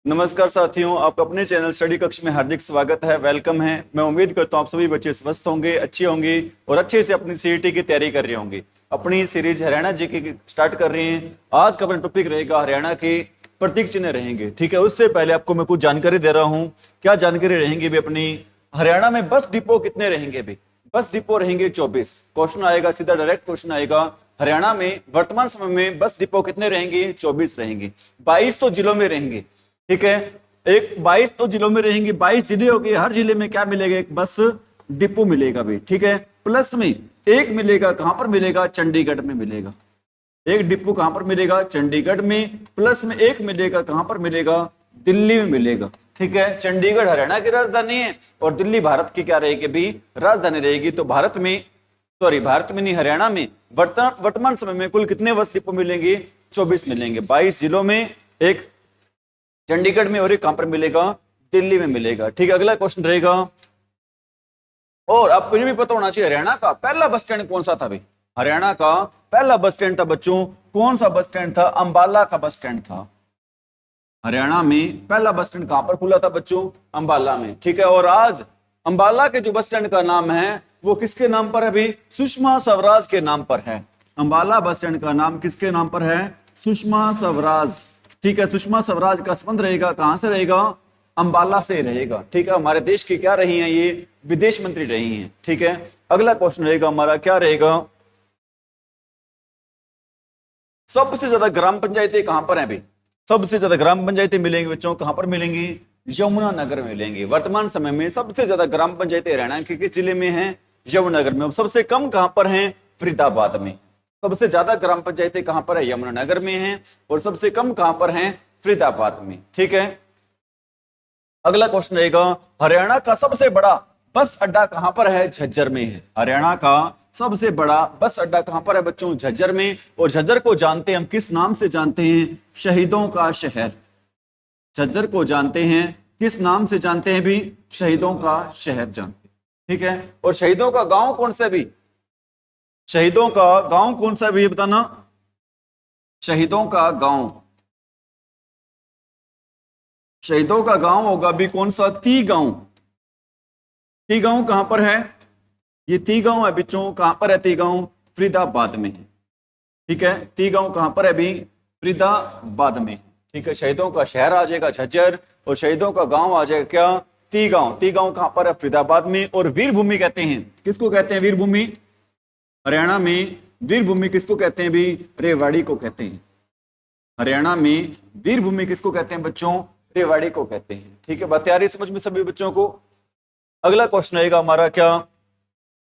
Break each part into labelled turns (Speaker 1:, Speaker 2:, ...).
Speaker 1: नमस्कार साथियों, आपका अपने चैनल स्टडी कक्ष में हार्दिक स्वागत है। वेलकम है। मैं उम्मीद करता हूँ आप सभी बच्चे स्वस्थ होंगे, अच्छे होंगे और अच्छे से अपनी सीईटी की तैयारी कर रहे होंगे। अपनी सीरीज हरियाणा जीके की स्टार्ट कर रहे हैं। आज का अपना टॉपिक रहेगा हरियाणा के प्रतीक चिन्ह रहेंगे। ठीक है, उससे पहले आपको मैं कुछ जानकारी दे रहा हूँ। क्या जानकारी रहेंगी भी अपनी? हरियाणा में बस डिपो कितने रहेंगे भी? बस डिपो रहेंगे 24। क्वेश्चन आएगा, सीधा डायरेक्ट क्वेश्चन आएगा। हरियाणा में वर्तमान समय में बस डिपो कितने रहेंगे? 24 रहेंगे। 22 तो जिलों में रहेंगे। ठीक है, एक 22 तो जिलों में रहेंगे। 22 जिले हो गए, हर जिले में क्या मिलेगा? एक बस डिपो मिलेगा भी। ठीक है, प्लस में एक मिलेगा, कहां पर मिलेगा? चंडीगढ़ में मिलेगा। एक डिपो कहां पर मिलेगा? चंडीगढ़ में। प्लस में एक मिलेगा, कहां पर मिलेगा? दिल्ली में मिलेगा। ठीक है, चंडीगढ़ हरियाणा की राजधानी है और दिल्ली भारत की क्या रहेगी भी? राजधानी रहेगी। तो भारत में, सॉरी भारत में नहीं, हरियाणा में वर्तमान समय में कुल कितने बस डिपो मिलेंगे? 24 मिलेंगे। 22 जिलों में, एक चंडीगढ़ में और एक कहां पर मिलेगा? दिल्ली में मिलेगा। ठीक है, अगला क्वेश्चन रहेगा। और आपको ये भी पता होना चाहिए हरियाणा का पहला बस स्टैंड कौन सा था भाई? हरियाणा का पहला बस स्टैंड था बच्चों, कौन सा बस स्टैंड था? अंबाला का बस स्टैंड था। हरियाणा में पहला बस स्टैंड कहां पर खुला था बच्चों? अंबाला में। ठीक है, और आज अंबाला के जो बस स्टैंड का नाम है वो किसके नाम पर है भाई? सुषमा स्वराज के नाम पर है। अंबाला बस स्टैंड का नाम किसके नाम पर है? सुषमा स्वराज। ठीक है, सुषमा स्वराज का संबंध रहेगा कहां से रहेगा? अंबाला से रहेगा। ठीक है, हमारे देश की क्या रही हैं? ये विदेश मंत्री रही हैं। ठीक है, अगला क्वेश्चन रहेगा हमारा, क्या रहेगा? सबसे ज्यादा ग्राम पंचायतें कहां पर हैं भाई? सबसे ज्यादा ग्राम पंचायतें मिलेंगी बच्चों, कहां पर मिलेंगी? यमुनानगर में मिलेंगी। वर्तमान समय में सबसे ज्यादा ग्राम पंचायतें हरियाणा के किस जिले में हैं? यमुनानगर में। सबसे कम कहां पर हैं? फरीदाबाद में। सबसे ज्यादा ग्राम पंचायतें कहां पर है? यमुनानगर में हैं। और सबसे कम कहां पर हैं? फरीदाबाद में। ठीक है, अगला क्वेश्चन रहेगा, हरियाणा का सबसे बड़ा बस अड्डा कहां पर है? झज्जर में है। हरियाणा का सबसे बड़ा बस अड्डा कहां पर है बच्चों? झज्जर में। और झज्जर को जानते हैं हम किस नाम से जानते हैं? शहीदों का शहर। झज्जर को जानते हैं किस नाम से जानते हैं भी? शहीदों का शहर जानते हैं। ठीक है, और शहीदों का गांव कौन सा भी? शहीदों का गांव कौन सा भी, बताना। शहीदों का गांव, शहीदों का गांव होगा भी कौन सा? ती गांव। ती गांव कहां पर है? ये ती गांव है बच्चों, कहां पर है ती गांव? फरीदाबाद में है। ठीक है, ती गांव कहां पर है भी? फरीदाबाद में। ठीक है, शहीदों का शहर आ जाएगा झज्जर और शहीदों का गांव आ जाएगा क्या? ती गांव। ती गांव कहां पर है? फरीदाबाद में। और वीर भूमि कहते हैं, किसको कहते हैं वीर भूमि? हरियाणा में वीर भूमि किसको कहते हैं भी? रेवाड़ी को कहते हैं। हरियाणा में वीर भूमि किसको कहते हैं बच्चों? रेवाड़ी को कहते हैं। ठीक है, बात आ रही है समझ में सभी बच्चों को? अगला क्वेश्चन रहेगा हमारा, क्या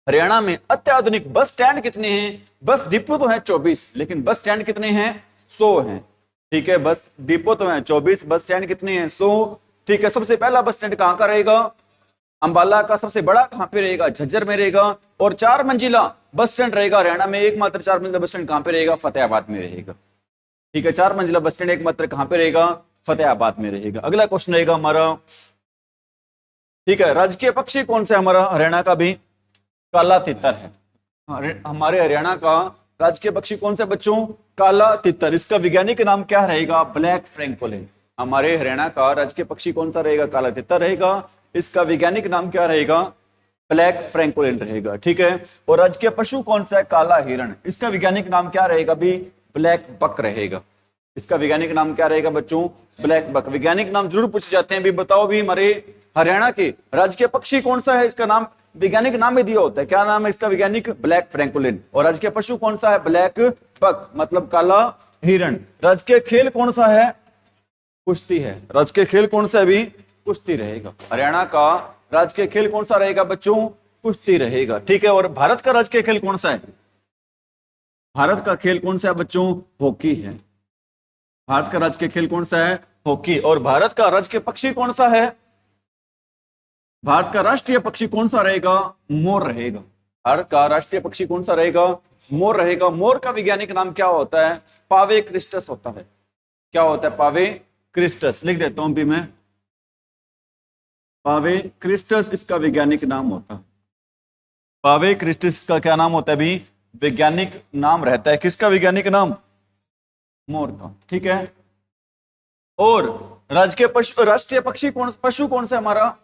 Speaker 1: हरियाणा में अत्याधुनिक बस स्टैंड कितने हैं? बस डिपो तो है 24, लेकिन बस स्टैंड कितने हैं? 100 हैं। ठीक है, बस डिपो तो है 24, बस स्टैंड कितने हैं? 100। ठीक है, सबसे पहला बस स्टैंड कहां का रहेगा? अंबाला का। सबसे बड़ा कहां पे रहेगा? झज्जर में रहेगा। और 4 मंजिला बस स्टैंड रहेगा हरियाणा में। एकमात्र 4 मंजिला बस स्टैंड कहां पे रहेगा? फतेहाबाद में रहेगा। ठीक है, 4 मंजिला बस स्टैंड एकमात्र कहां पे रहेगा? फतेहाबाद में रहेगा। अगला क्वेश्चन रहेगा हमारा, ठीक है, राजकीय पक्षी कौन सा है हमारा हरियाणा का भी? काला तितर है। हमारे हरियाणा का राजकीय पक्षी कौन सा बच्चों? काला तितर। इसका वैज्ञानिक नाम क्या रहेगा? Black francolin. हमारे हरियाणा का राजकीय पक्षी कौन सा रहेगा? काला तितर रहेगा। इसका वैज्ञानिक नाम क्या रहेगा? ब्लैक फ्रैंकोलिन रहेगा। ठीक है, और राजकीय पशु कौन सा है? काला हिरण। इसका वैज्ञानिक नाम क्या रहेगा भी? ब्लैक बक रहेगा। इसका वैज्ञानिक नाम क्या रहेगा बच्चों? Black buck. वैज्ञानिक नाम जरूर पूछे जाते हैं भी, बताओ भी हमारे हरियाणा के राजकीय पक्षी कौन सा है? इसका नाम, वैज्ञानिक नाम ही दिया होता है। क्या नाम है इसका वैज्ञानिक? Black francolin. और राजकीय पशु कौन सा है? ब्लैक बक, मतलब काला हिरण। राजकीय खेल कौन सा है? कुश्ती है। राजकीय खेल कौन सा है भी? कुश्ती रहेगा। हरियाणा का राजकीय खेल कौन सा रहेगा बच्चों? कुश्ती रहेगा। ठीक है, और भारत का राजकीय खेल कौन सा है? भारत का खेल कौन सा है बच्चों? हॉकी है। भारत का राजकीय खेल कौन सा है? हॉकी। और भारत का राजकीय पक्षी कौन सा है? भारत का राष्ट्रीय पक्षी कौन सा रहेगा? मोर रहेगा। भारत का राष्ट्रीय पक्षी कौन सा रहेगा? मोर रहेगा। मोर का वैज्ञानिक नाम क्या होता है? पावे क्रिस्टस होता है। क्या होता है? पावे क्रिस्टस। लिख देता हूं भी मैं, पावे क्रिस्टस इसका वैज्ञानिक नाम होता है। पावे क्रिस्टस का क्या नाम होता है भी? वैज्ञानिक नाम रहता है। किसका वैज्ञानिक नाम? मोर का। ठीक है, और राष्ट्रीय पशु कौन सा है हमारा?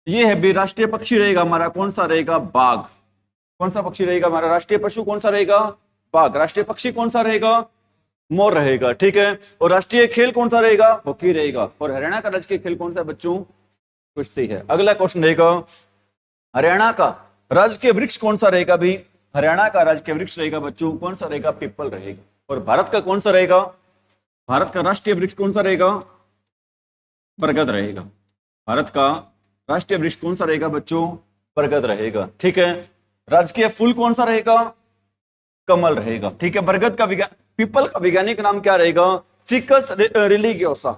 Speaker 1: ये है भी राष्ट्रीय पक्षी रहेगा हमारा, कौन सा रहेगा? बाघ। कौन सा पक्षी रहेगा हमारा? राष्ट्रीय पशु कौन सा रहेगा? बाघ। राष्ट्रीय पक्षी कौन सा रहेगा? मोर रहेगा, ठीक है। और राष्ट्रीय खेल कौन सा रहेगा? हॉकी रहेगा। और हरियाणा का राजकीय खेल कौन सा है बच्चों? कुश्ती है। अगला क्वेश्चन रहेगा, हरियाणा का राजकीय वृक्ष कौन सा रहेगा भी? हरियाणा का राजकीय वृक्ष रहेगा बच्चों, कौन सा रहेगा? पीपल रहेगा। और भारत का कौन सा रहेगा? भारत का राष्ट्रीय वृक्ष कौन सा रहेगा? बरगद रहेगा। भारत का राष्ट्रीय वृक्ष कौन सा रहेगा बच्चों? बरगद रहेगा, ठीक है। राजकीय फूल कौन सा रहेगा? कमल रहेगा, ठीक है। बरगद का पीपल का वैज्ञानिक नाम क्या रहेगा? फिकस रिलीगियोसा।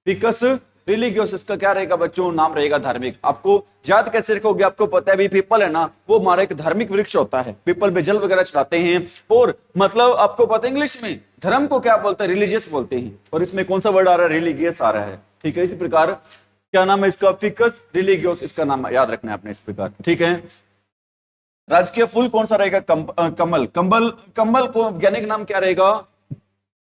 Speaker 1: फिकस रिलीगियोस इसका क्या रहेगा बच्चों? नाम रहेगा धार्मिक। आपको याद कैसे रखोगे? आपको पता है भी पीपल है ना, वो हमारा एक धार्मिक वृक्ष होता है। पीपल पे जल वगैरह चढ़ाते हैं। और मतलब आपको पता है इंग्लिश में धर्म को क्या बोलते हैं? रिलीजियस बोलते हैं। और इसमें कौन सा वर्ड आ रहा है? रिलीजियस आ रहा है, ठीक है। इसी प्रकार क्या नाम है इसका? फिकस रिलीगियोस, इसका नाम याद रखना है आपने इस प्रकार, ठीक है। राजकीय फूल कौन सा रहेगा? कमल। कमल को वैज्ञानिक नाम क्या रहेगा?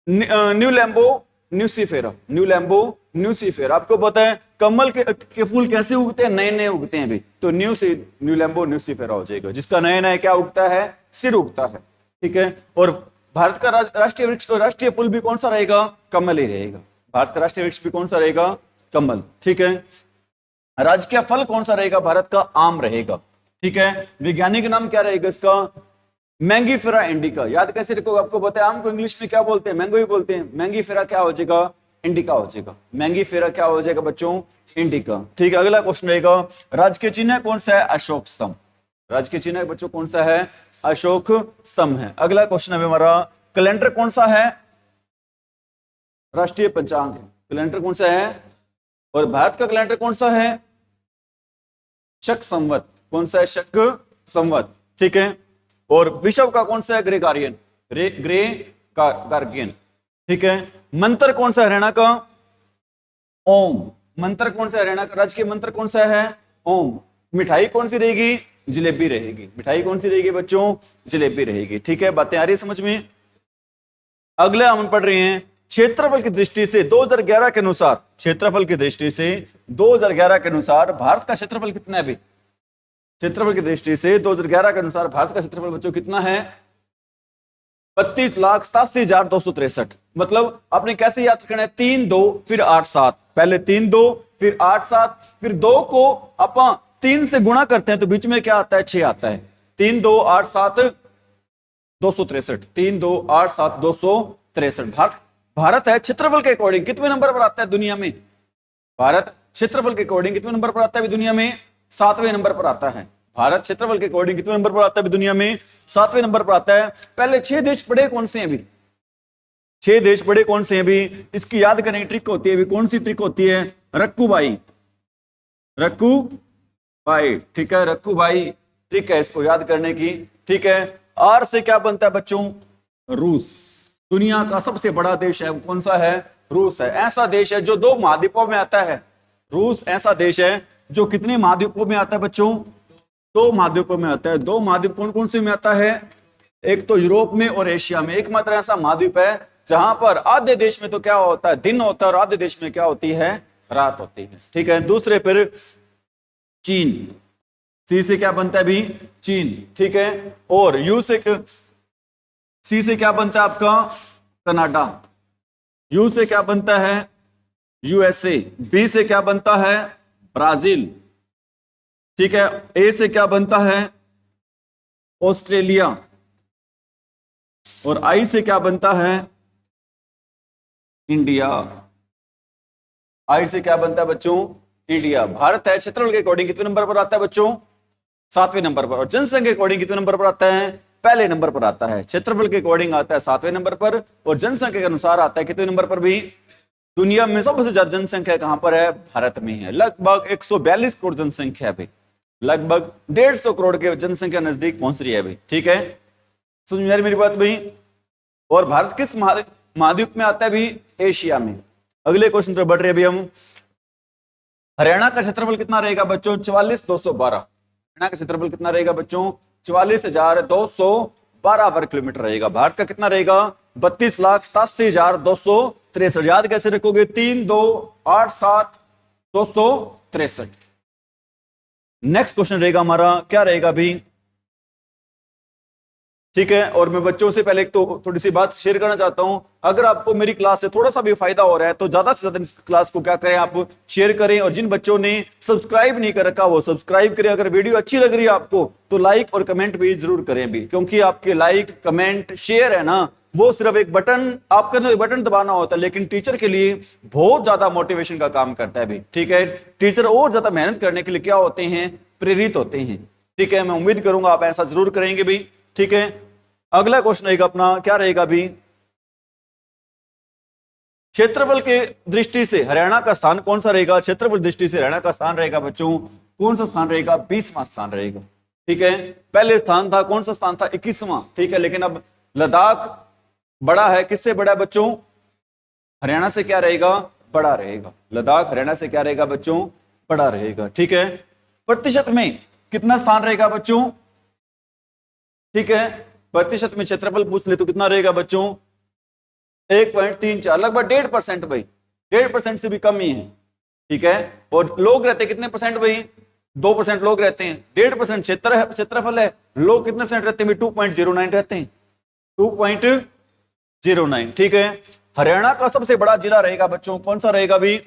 Speaker 1: न्यूलैम्बो न्यूसीफेरा। न्यूलैम्बो न्यूसीफेरा। आपको पता है कमल के फूल कैसे उगते हैं? नए नए उगते हैं भी, तो न्यू से न्यूलैम्बो न्यूसीफेरा हो जाएगा। जिसका नया नया क्या उगता है? सिर उगता है, ठीक है। और भारत का राष्ट्रीय वृक्ष और राष्ट्रीय फूल भी कौन सा रहेगा? कमल ही रहेगा। भारत का राष्ट्रीय वृक्ष भी कौन सा रहेगा? कमल, ठीक है। राजकीय फल कौन सा रहेगा? भारत का आम रहेगा, ठीक है। वैज्ञानिक नाम क्या रहेगा इसका? Mangifera indica. याद कैसे रखोगे? आपको पता है आम को इंग्लिश में क्या बोलते हैं? मैंगो ही बोलते हैं। मैंगीफेरा क्या हो जाएगा? इंडिका हो जाएगा। मैंगीफेरा क्या हो जाएगा बच्चों? इंडिका, ठीक है। अगला क्वेश्चन रहेगा, राजकीय चिन्ह कौन सा है? अशोक स्तंभ। राजकीय चिन्ह बच्चों कौन सा है? अशोक स्तंभ है। अगला क्वेश्चन है हमारा, कैलेंडर कौन सा है? राष्ट्रीय पंचांग है। कैलेंडर कौन सा है? और भारत का कैलेंडर कौन सा है? शक संवत। कौन सा है? शक संवत, ठीक है। और विश्व का कौन सा है? ग्रेगारियन। ग्रेगारियन, ठीक है। मंत्र कौन सा है हरियाणा का? ओम। मंत्र कौन सा है हरियाणा का? राजकीय मंत्र कौन सा है? ओम। मिठाई कौन सी रहेगी? जलेबी रहेगी। मिठाई कौन सी रहेगी बच्चों? जलेबी रहेगी, ठीक है। बातें आ रही है समझ में? अगले हम पढ़ रहे हैं, क्षेत्रफल की दृष्टि से 2011 के अनुसार, क्षेत्रफल की दृष्टि से 2011 के अनुसार भारत का क्षेत्रफल कितना है अभी? क्षेत्रफल की दृष्टि से 2011 के अनुसार भारत का क्षेत्रफल बच्चों कितना है? 32,87,263। मतलब आपने कैसे याद रखना है? 3 2 फिर 8 7। पहले 3 2 फिर 8 7, फिर 2 को अपन 3 से गुणा करते हैं तो बीच में क्या आता है? 6 आता है। 3 2 8 7 263। 3 2 8 7 263। भारत है क्षेत्रफल के अकॉर्डिंग कितने नंबर पर आता है दुनिया में? भारत क्षेत्रफल के अकॉर्डिंग कितने नंबर पर आता है दुनिया में? 7वें नंबर पर आता है। भारत क्षेत्रफल के अकॉर्डिंग कितने नंबर पर आता है दुनिया में? 7वें नंबर पर आता है। पहले 6 देश पड़े कौन से हैं अभी? 6 देश पड़े कौन से हैं अभी? इसकी याद करने की ट्रिक होती है अभी। कौन सी ट्रिक होती है? रक्कूबाई। रक्कूबाई, ठीक है। रक्कूबाई ट्रिक है इसको याद करने की, ठीक है। आर से क्या बनता है बच्चों? रूस। दुनिया का सबसे बड़ा देश है कौन सा है? रूस है। ऐसा देश है जो 2 महाद्वीपों में आता है। रूस ऐसा देश है जो कितने महाद्वीपों में आता है बच्चों? 2 महाद्वीपों में आता है। 2 महाद्वीप कौन कौन से में आता है? एक तो यूरोप में और एशिया में। एकमात्र ऐसा महाद्वीप है जहां पर आधे देश में तो क्या होता है? दिन होता है, और आधे देश में क्या होती है? रात होती है, ठीक है। दूसरे पर चीन। सी से क्या बनता है अभी? चीन, ठीक है। और यू से, सी से क्या बनता है आपका? कनाडा। यू से क्या बनता है? यूएसए। बी से क्या बनता है? ब्राजील, ठीक है। ए से क्या बनता है? ऑस्ट्रेलिया। और आई से क्या बनता है? इंडिया। आई से क्या बनता है बच्चों? इंडिया। भारत है क्षेत्रफल के अकॉर्डिंग कितने नंबर पर आता है बच्चों? 7वें नंबर पर। और जनसंख्या के अकॉर्डिंग कितने नंबर पर आता है? पहले नंबर पर आता है। क्षेत्रफल के अकॉर्डिंग आता है 7वें नंबर पर, और जनसंख्या के अनुसार आता है कितने नंबर पर भी? दुनिया में सबसे ज्यादा जनसंख्या कहां पर है? भारत में है। लगभग 142 करोड़ जनसंख्या है। लगभग 150 करोड़ के जनसंख्या नजदीक पहुंच रही है अभी, ठीक है। समझ में आ रही मेरी बात भाई? और भारत किस महाद्वीप में आता है अभी? एशिया में। अगले क्वेश्चन पर बढ़ रहे अभी हम। हरियाणा का क्षेत्रफल कितना रहेगा बच्चों? 44,212। हरियाणा का क्षेत्रफल कितना रहेगा बच्चों? 44,212 वर्ग किलोमीटर रहेगा। भारत का कितना रहेगा? 32,87,263। याद कैसे रखोगे? 3287,263। नेक्स्ट क्वेश्चन रहेगा हमारा, क्या रहेगा अभी? ठीक है, और मैं बच्चों से पहले एक तो थोड़ी सी बात शेयर करना चाहता हूं। अगर आपको मेरी क्लास से थोड़ा सा भी फायदा हो रहा है तो ज्यादा से ज्यादा इस क्लास को क्या करें, आप शेयर करें। और जिन बच्चों ने सब्सक्राइब नहीं कर रखा वो सब्सक्राइब करें। अगर वीडियो अच्छी लग रही है आपको तो लाइक और कमेंट भी जरूर करें भी, क्योंकि आपके लाइक कमेंट शेयर है ना, वो सिर्फ एक बटन, आपका एक बटन दबाना होता है, लेकिन टीचर के लिए बहुत ज्यादा मोटिवेशन का काम करता है भी। ठीक है, टीचर और ज्यादा मेहनत करने के लिए क्या होते हैं? प्रेरित होते हैं। ठीक है, मैं उम्मीद करूंगा आप ऐसा जरूर करेंगे भी। ठीक है, अगला क्वेश्चन रहेगा अपना, क्या रहेगा अभी? क्षेत्रफल के दृष्टि से हरियाणा का स्थान कौन सा रहेगा? क्षेत्रफल दृष्टि से हरियाणा का स्थान रहेगा बच्चों, कौन सा स्थान रहेगा? 20वां स्थान रहेगा। ठीक है, पहले स्थान था, कौन सा स्थान था? 21वां। ठीक है, लेकिन अब लद्दाख बड़ा है, किससे बड़ा है बच्चों? हरियाणा से क्या रहेगा? बड़ा रहेगा। लद्दाख हरियाणा से क्या रहेगा बच्चों? बड़ा रहेगा। ठीक है, प्रतिशत में कितना स्थान रहेगा बच्चों? ठीक है, प्रतिशत में क्षेत्रफल पूछ ले तो कितना रहेगा बच्चों? 1.34, लगभग 1.5% भाई, 1.5% से भी कम ही है। ठीक है, और लोग रहते कितने परसेंट भाई? 2% लोग रहते हैं। 1.5% क्षेत्रफल है, लोग कितने परसेंट रहते हैं? 2.09 रहते हैं, 2.09। ठीक है, हरियाणा का सबसे बड़ा जिला रहेगा बच्चों, कौन सा रहेगा भी?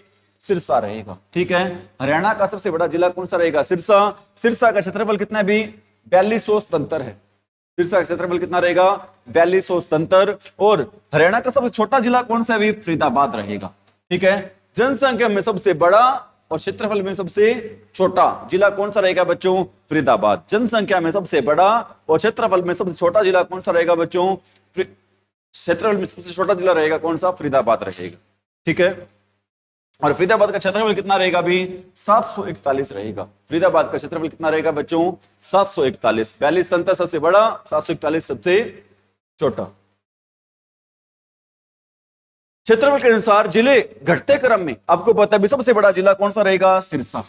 Speaker 1: सिरसा रहेगा। ठीक है, हरियाणा का सबसे बड़ा जिला कौन सा रहेगा? सिरसा। सिरसा का क्षेत्रफल कितना है भी? 4277 है। सिरसा का क्षेत्रफल कितना रहेगा? 4277। और हरियाणा का सबसे छोटा जिला कौन सा है भी? फरीदाबाद रहेगा। ठीक है, जनसंख्या में सबसे बड़ा और क्षेत्रफल में सबसे छोटा जिला कौन सा रहेगा बच्चों? फरीदाबाद। जनसंख्या में सबसे बड़ा और क्षेत्रफल में सबसे छोटा जिला कौन सा रहेगा बच्चों? क्षेत्रफल में सबसे छोटा जिला रहेगा कौन सा? फरीदाबाद रहेगा। ठीक है, और फरीदाबाद का क्षेत्रफल कितना रहेगा भी? 741 रहेगा। फरीदाबाद का क्षेत्रफल कितना रहेगा बच्चों? 741। 42 सबसे बड़ा, 741 सबसे छोटा। क्षेत्रफल के अनुसार जिले घटते क्रम में आपको पता है सबसे बड़ा जिला कौन सा रहेगा? सिरसा।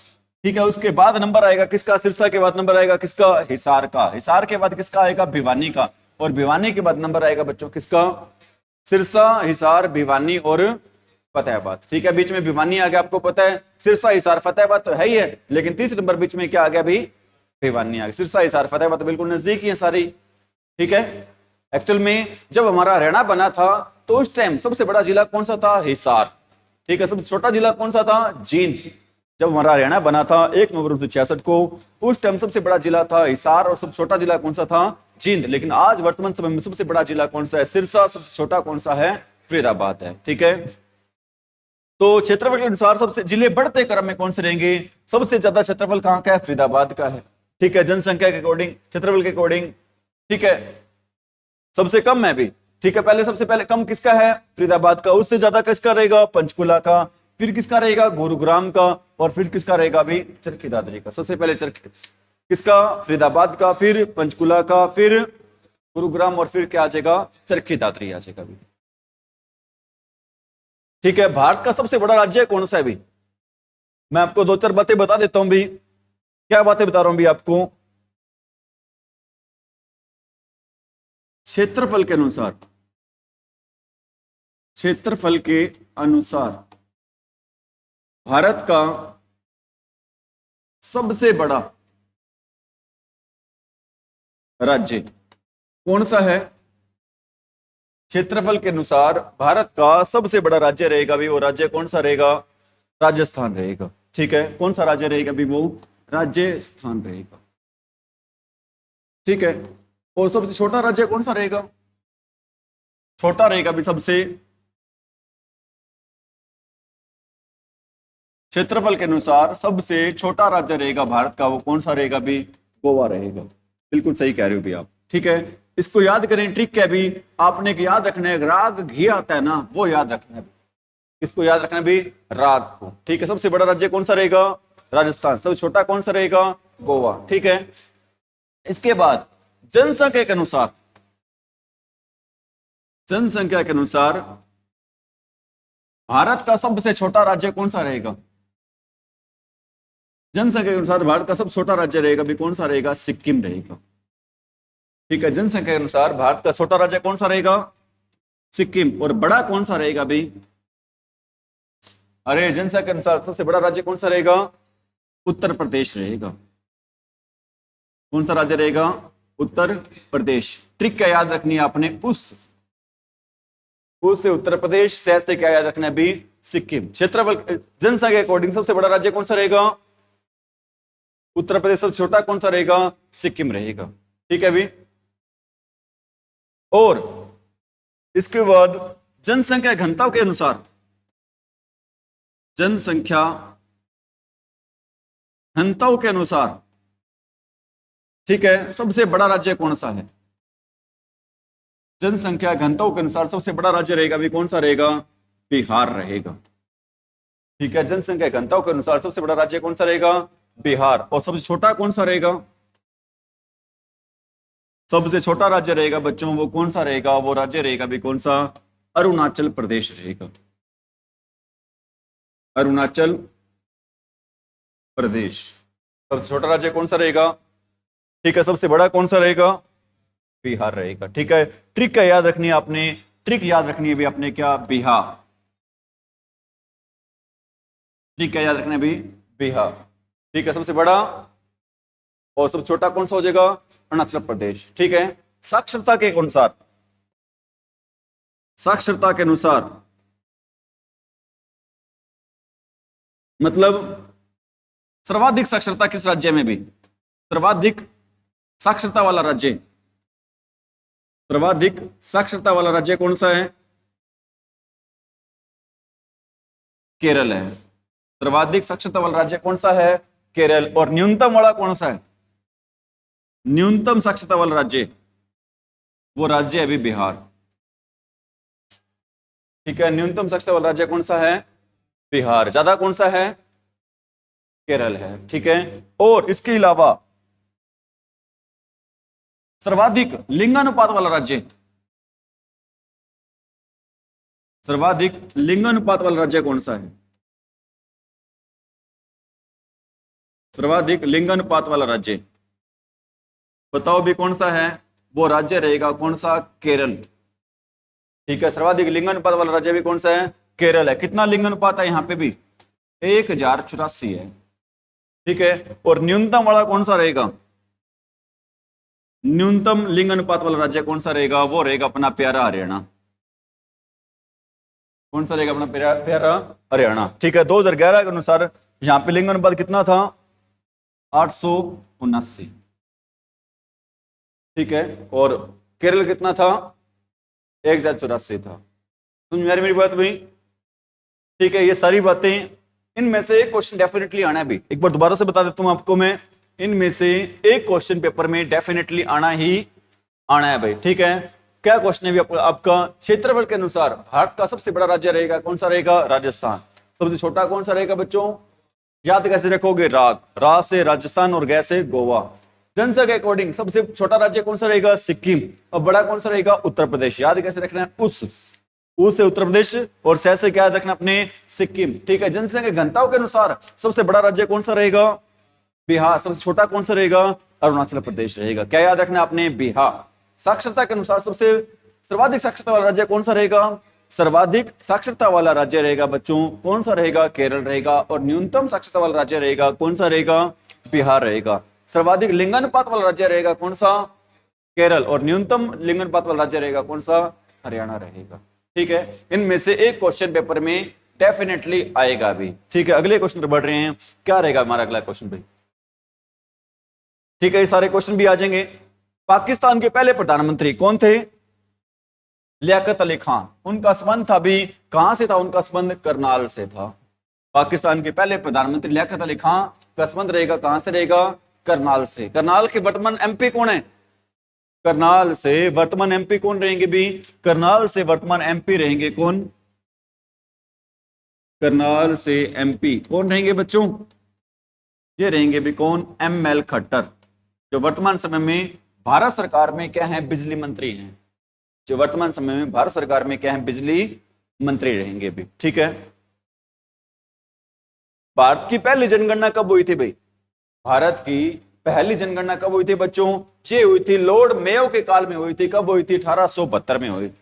Speaker 1: ठीक है, उसके बाद नंबर आएगा किसका? सिरसा के बाद नंबर आएगा किसका? हिसार का। हिसार के बाद किसका आएगा? भिवानी का। और भिवानी के बाद नंबर आएगा बच्चों किसका? सिरसा, हिसार, भिवानी और फतेहाबाद। ठीक है, बीच में भिवानी आ गया, आपको पता है। सिरसा, हिसार, फतेहाबाद तो है ही है, लेकिन तीसरे नंबर बीच में क्या आ गया भी? भिवानी आ गया। सिरसा, हिसार, फतेहाबाद तो बिल्कुल नजदीक ही है सारी। ठीक है, एक्चुअल में जब हमारा हरियाणा बना था तो उस टाइम सबसे बड़ा जिला कौन सा था? हिसार। ठीक है, सबसे छोटा जिला कौन सा था? जींद। जब हमारा हरियाणा बना था 1 नवंबर 1966 को, उस टाइम सबसे बड़ा जिला था हिसार और सबसे छोटा जिला कौन सा था? जींद। लेकिन आज वर्तमान समय में सबसे बड़ा जिला कौन सा है? सिरसा। सबसे छोटा कौन सा है? फरीदाबाद है। ठीक है, तो क्षेत्रफल के अनुसार सबसे जिले बढ़ते क्रम में कौन से रहेंगे? सबसे ज्यादा क्षेत्रफल कहां का है? फरीदाबाद का है। ठीक है, जनसंख्या के अकॉर्डिंग, क्षेत्रफल के अकॉर्डिंग। ठीक है, सबसे कम है भी। ठीक है, पहले सबसे पहले कम किसका है? फरीदाबाद का। उससे ज्यादा किसका रहेगा? पंचकुला का। फिर किसका रहेगा? गुरुग्राम का। और फिर किसका रहेगा भी? चरखी दादरी का। सबसे पहले चरखी किसका? फरीदाबाद का, फिर पंचकुला का, फिर गुरुग्राम और फिर क्या आ जाएगा? चरखी दादरी आ जाएगा भी। ठीक है, भारत का सबसे बड़ा राज्य कौन सा है भी? मैं आपको 2-4 बातें बता देता हूं भी। क्या बातें बता रहा हूं भी आपको? क्षेत्रफल के अनुसार, क्षेत्रफल के अनुसार भारत का सबसे बड़ा राज्य कौन सा है? क्षेत्रफल के अनुसार भारत का सबसे बड़ा राज्य रहेगा भी, वो राज्य कौन सा रहेगा? राजस्थान रहेगा। ठीक है, कौन सा राज्य रहेगा भी? वो राजस्थान रहेगा। ठीक है, और सबसे छोटा राज्य कौन सा रहेगा? छोटा रहेगा भी सबसे, क्षेत्रफल के अनुसार सबसे छोटा राज्य रहेगा भारत का, वो कौन सा रहेगा भी? गोवा रहेगा। बिल्कुल सही कह रहे हो भी आप। ठीक है, इसको याद करें, ट्रिक क्या भी? आपने याद रखना है, राग घी आता है ना, वो याद रखना है। इसको याद रखना है भी, राग को। ठीक है, सबसे बड़ा राज्य कौन सा रहेगा? राजस्थान। सबसे छोटा कौन सा रहेगा? गोवा। ठीक है, इसके बाद जनसंख्या के अनुसार, जनसंख्या के अनुसार भारत का सबसे छोटा राज्य कौन सा रहेगा? जनसंख्या के अनुसार भारत का सबसे छोटा राज्य रहेगा भी, कौन सा रहेगा? सिक्किम रहेगा। ठीक है, जनसंख्या के अनुसार भारत का छोटा राज्य कौन सा रहेगा? सिक्किम। और बड़ा कौन सा रहेगा भाई? अरे जनसंख्या के अनुसार सबसे बड़ा राज्य कौन सा रहेगा? उत्तर प्रदेश रहेगा। कौन सा राज्य रहेगा? उत्तर प्रदेश। ट्रिक क्या याद रखनी है आपने? उस से उत्तर प्रदेश, शहर से क्या याद रखना है भी? सिक्किम। क्षेत्रफल जनसंख्या के अकॉर्डिंग सबसे बड़ा राज्य कौन सा रहेगा? उत्तर प्रदेश। सबसे छोटा कौन सा रहेगा? सिक्किम रहेगा। ठीक है भी। और इसके बाद जनसंख्या घनत्व के अनुसार, जनसंख्या घनत्व के अनुसार, ठीक है, सबसे बड़ा राज्य कौन सा है? जनसंख्या घनत्व के अनुसार सबसे बड़ा राज्य रहेगा भी कौन सा रहेगा? बिहार रहेगा। ठीक है, जनसंख्या घनत्व के अनुसार सबसे बड़ा राज्य कौन सा रहेगा? बिहार। और सबसे छोटा कौन सा रहेगा? सबसे छोटा राज्य रहेगा बच्चों, वो कौन सा रहेगा? वो राज्य रहेगा भी कौन सा? अरुणाचल प्रदेश रहेगा। अरुणाचल प्रदेश। सबसे छोटा राज्य कौन सा रहेगा? ठीक है, सबसे बड़ा कौन सा रहेगा? बिहार रहेगा। ठीक है, ट्रिक क्या याद रखनी है आपने? ट्रिक याद रखनी है भी आपने क्या? बिहार। ट्रिक क्या याद रखना है भी? बिहार। ठीक है, सबसे बड़ा और सबसे छोटा कौन सा हो जाएगा? अरुणाचल प्रदेश। ठीक है, साक्षरता के अनुसार, साक्षरता के अनुसार मतलब सर्वाधिक साक्षरता किस राज्य में भी? सर्वाधिक साक्षरता वाला राज्य, सर्वाधिक साक्षरता वाला राज्य कौन सा है? केरल है। सर्वाधिक साक्षरता वाला राज्य कौन सा है? केरल। और न्यूनतम वाला कौन सा है? न्यूनतम साक्षरता वाला राज्य, वो राज्य है अभी बिहार। ठीक है, न्यूनतम साक्षरता वाला राज्य कौन सा है? बिहार। ज्यादा कौन सा है? केरल है। ठीक है, और इसके अलावा सर्वाधिक लिंगानुपात वाला राज्य, सर्वाधिक लिंगानुपात वाला राज्य कौन सा है? सर्वाधिक लिंगानुपात वाला राज्य बताओ भी कौन सा है? वो राज्य रहेगा कौन सा? केरल। ठीक है, सर्वाधिक लिंगानुपात वाला राज्य भी कौन सा है? केरल है। कितना लिंगानुपात है यहाँ पे भी? 1084 है। ठीक है, और न्यूनतम वाला कौन सा रहेगा? न्यूनतम लिंगानुपात वाला राज्य कौन सा रहेगा? वो रहेगा अपना प्यारा हरियाणा। कौन सा रहेगा? अपना प्यारा हरियाणा। ठीक है, 2011 के अनुसार यहाँ पे लिंगानुपात कितना था? 879। ठीक है, और केरल कितना था? 1084 था। समझ में आ रही मेरी बात भाई? ठीक है, ये सारी बातें, इनमें से एक क्वेश्चन डेफिनेटली आना है भी। एक बार दोबारा से बता देता हूं आपको मैं, इनमें से एक क्वेश्चन पेपर में डेफिनेटली आना ही आना है भाई। ठीक है, क्या क्वेश्चन है भी आपका? क्षेत्रफल के अनुसार भारत का सबसे बड़ा राज्य रहेगा कौन सा रहेगा? राजस्थान। सबसे छोटा कौन सा रहेगा बच्चों? याद कैसे रखोगे? रा से राजस्थान और ग से गोवा। जनसंख्या के अकॉर्डिंग सबसे छोटा राज्य कौन सा रहेगा? सिक्किम। और बड़ा कौन सा रहेगा? उत्तर प्रदेश। याद कैसे रखना है? उस से उत्तर प्रदेश और शहर से क्या याद रखना अपने? सिक्किम। ठीक है, जनसंख्या घनत्व के अनुसार सबसे बड़ा राज्य कौन सा रहेगा? बिहार। सबसे छोटा कौन सा रहेगा? अरुणाचल प्रदेश रहेगा। क्या याद रखना आपने? बिहार। साक्षरता के अनुसार सबसे सर्वाधिक साक्षरता वाला राज्य कौन सा रहेगा? सर्वाधिक साक्षरता वाला राज्य रहेगा बच्चों कौन सा रहेगा? केरल रहेगा। और न्यूनतम साक्षरता वाला राज्य रहेगा कौन सा रहेगा? बिहार रहेगा। सर्वाधिक लिंगानुपात वाला राज्य रहेगा कौन सा? केरल। और न्यूनतम लिंगानुपात वाला राज्य रहेगा कौन सा? हरियाणा रहेगा। ठीक है, इनमें से एक क्वेश्चन पेपर में डेफिनेटली आएगा भी। ठीक है, अगले क्वेश्चन पर बढ़ रहे हैं। क्या रहेगा हमारा अगला क्वेश्चन भाई? ठीक है, ये सारे क्वेश्चन भी आ जाएंगे। पाकिस्तान के पहले प्रधानमंत्री कौन थे? लियाकत अली खान। उनका संबंध था भी कहां से था? उनका संबंध करनाल से था। पाकिस्तान के पहले प्रधानमंत्री लियाकत अली खान का संबंध रहेगा कहां से रहेगा? करनाल से। करनाल के वर्तमान एमपी कौन है? करनाल से वर्तमान एमपी कौन रहेंगे भी? करनाल से वर्तमान एमपी रहेंगे कौन? करनाल से एमपी कौन रहेंगे बच्चों? ये रहेंगे भी कौन? एमएल खट्टर, जो वर्तमान समय में भारत सरकार में क्या है? बिजली मंत्री हैं। जो वर्तमान समय में भारत सरकार में क्या है? बिजली मंत्री रहेंगे भी। ठीक है, भारत की पहली जनगणना कब हुई थी भाई? भारत की पहली जनगणना कब हुई थी बच्चों? ये हुई थी लॉर्ड मेयो के काल में हुई थी। कब हुई थी? 1872 में हुई थी।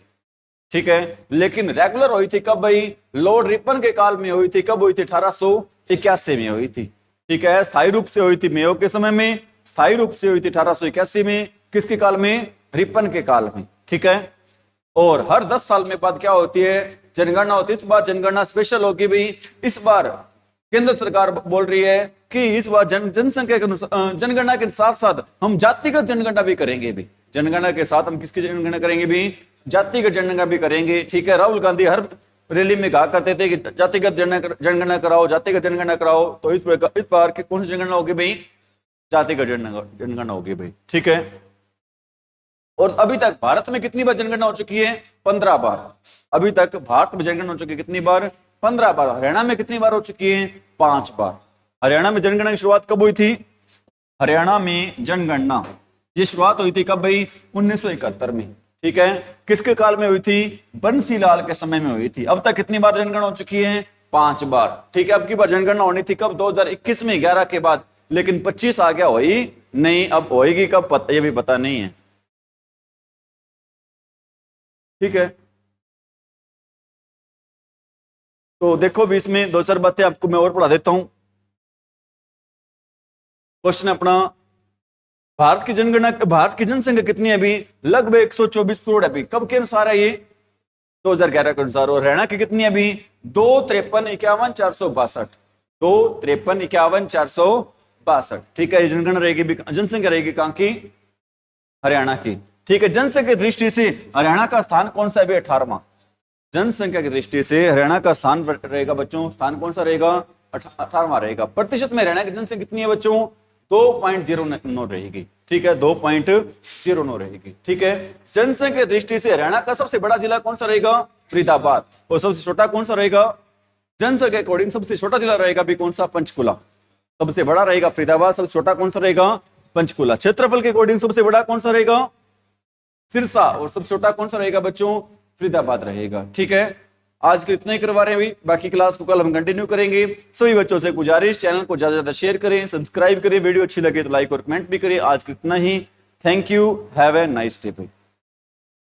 Speaker 1: ठीक है। लेकिन रेगुलर हुई थी कब भाई? लॉर्ड रिपन के काल में हुई थी। कब हुई थी? 1881 में हुई थी। ठीक है। स्थायी रूप से हुई थी मेयो के समय में, स्थायी रूप से हुई थी 1881 में। किसके काल में? रिपन के काल में। ठीक है। और हर 10 साल में बाद क्या होती है? जनगणना होती है। इस बार जनगणना स्पेशल होगी भाई। इस बार केंद्र सरकार बोल रही है कि इस बार जनसंख्या के अनुसार जनगणना के साथ साथ हम जातिगत जनगणना भी करेंगे भी। जनगणना के साथ हम किसकी जनगणना करेंगे भी? जातिगत जनगणना भी करेंगे। ठीक है। राहुल गांधी हर रैली में कहा करते थे कि जातिगत जनगणना कराओ, जातिगत जनगणना कराओ। तो इस बार की कौन सी जनगणना होगी भाई? जातिगत जनगणना होगी भाई। ठीक है। और अभी तक भारत में कितनी बार जनगणना हो चुकी है? 15 बार। अभी तक भारत में जनगणना हो चुकी है कितनी बार? 15 बार। हरियाणा में कितनी बार हो चुकी है? 5 बार। हरियाणा में जनगणना की शुरुआत कब हुई थी? हरियाणा में जनगणना ये शुरुआत हुई थी कब भाई? 1971 में। ठीक है। किसके काल में हुई थी? बंसीलाल के समय में हुई थी। अब तक कितनी बार जनगणना हो चुकी है? 5 बार। ठीक है। अब की बार जनगणना होनी थी कब? 2021 में 11 के बाद। लेकिन 25 आ गया, हुई नहीं। अब होएगी कब ये भी पता नहीं है। ठीक है। तो देखो भी इसमें 2-4 बातें आपको मैं और पढ़ा देता हूं। क्वेश्चन अपना, भारत की जनगणना, भारत की जनसंख्या कितनी है अभी? लगभग 124 करोड़ है अभी। कब के अनुसार है ये? 2011 के अनुसार। और हरियाणा की कितनी है अभी? 253,51,462। 253,51,462। ठीक है। जनगणना रहेगी, जनसंख्या रहेगी कहां की? हरियाणा की। ठीक है। जनसंख्या की दृष्टि से हरियाणा का स्थान कौन सा है? 18वां। जनसंख्या की दृष्टि से हरियाणा का स्थान रहेगा बच्चों, स्थान कौन सा रहेगा? 18वां रहेगा। प्रतिशत में हरियाणा की जनसंख्या कितनी है बच्चों? 2.09 रहेगी। ठीक है। 2.09 रहेगी। ठीक है। जनसंख्या की दृष्टि से हरियाणा का सबसे बड़ा जिला कौन सा रहेगा? फरीदाबाद। और सबसे छोटा कौन सा रहेगा? जनसंख्या के अकॉर्डिंग सबसे छोटा जिला रहेगा भी कौन सा? पंचकुला। सबसे बड़ा रहेगा फरीदाबाद, सबसे छोटा कौन सा रहेगा? पंचकुला। क्षेत्रफल के अकॉर्डिंग सबसे बड़ा कौन सा रहेगा? सिरसा। और सबसे छोटा कौन सा रहेगा बच्चों? फरीदाबाद रहेगा। ठीक है। आज के इतना ही करवा रहे हैं अभी, बाकी क्लास को कल हम कंटिन्यू करेंगे। सभी बच्चों से गुजारिश, चैनल को ज्यादा ज्यादा शेयर करें, सब्सक्राइब करें, वीडियो अच्छी लगे तो लाइक और कमेंट भी करें। आज के इतना ही। Thank you. Have a nice day.